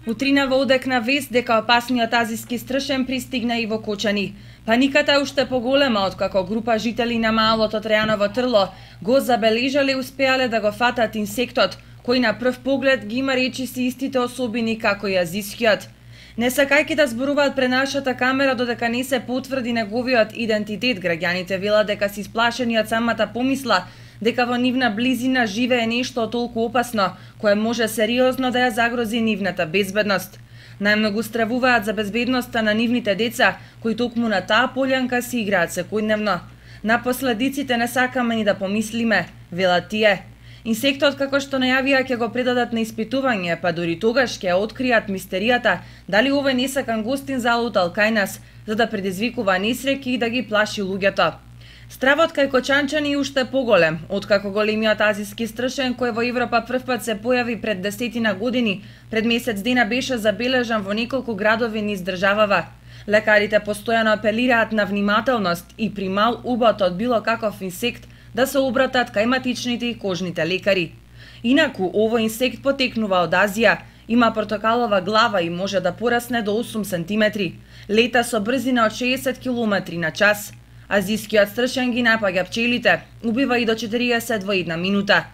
Утрина во одекна вест дека опасниот азиски стршен пристигна и во Кочани. Паниката е уште поголема откако група жители на малото Тројаново Трло го забележале и успеале да го фатат инсектот, кој на прв поглед ги има речиси истите особини како и азискиот. Не сакајќи да зборуваат пред нашата камера додека не се потврди неговиот идентитет, граѓаните велат дека се исплашени од самата помисла дека во нивна близина живее нешто толку опасно, кое може сериозно да ја загрози нивната безбедност. Најмногу стравуваат за безбедноста на нивните деца, кои токму на таа полјанка се играат секојдневно. На последиците не сакаме ни да помислиме, велат тие. Инсектот, како што најавија, ќе го предадат на испитување, па дури тогаш ќе откријат мистеријата дали овој несакан гостин залутал кај нас, за да предизвикува несреќи и да ги плаши луѓето. Стравот кај кочанчани е уште поголем, откако големиот азиски стршен кој во Европа првпат се појави пред 10 години, пред месец дена беше забележан во неколку градови низ државава. Лекарите постојано апелираат на внимателност и при мал убот од било каков инсект да се обратат кај матичните и кожните лекари. Инаку, овој инсект потекнува од Азија, има портокалова глава и може да порасне до 8 см. Лета со брзина од 60 км на час. Азискиот стршен ги напаѓа пчелите, убива и до 40 во една минута.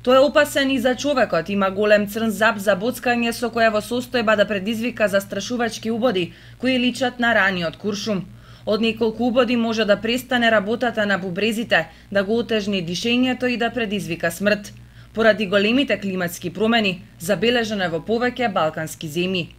Тој е опасен и за човекот, има голем црн зап за боцкање со која во состојба да предизвика застрашувачки убоди, кои личат на рани од куршум. Од неколку убоди може да престане работата на бубрезите, да го отежни дишењето и да предизвика смрт. Поради големите климатски промени, забележано е во повеќе балкански земји.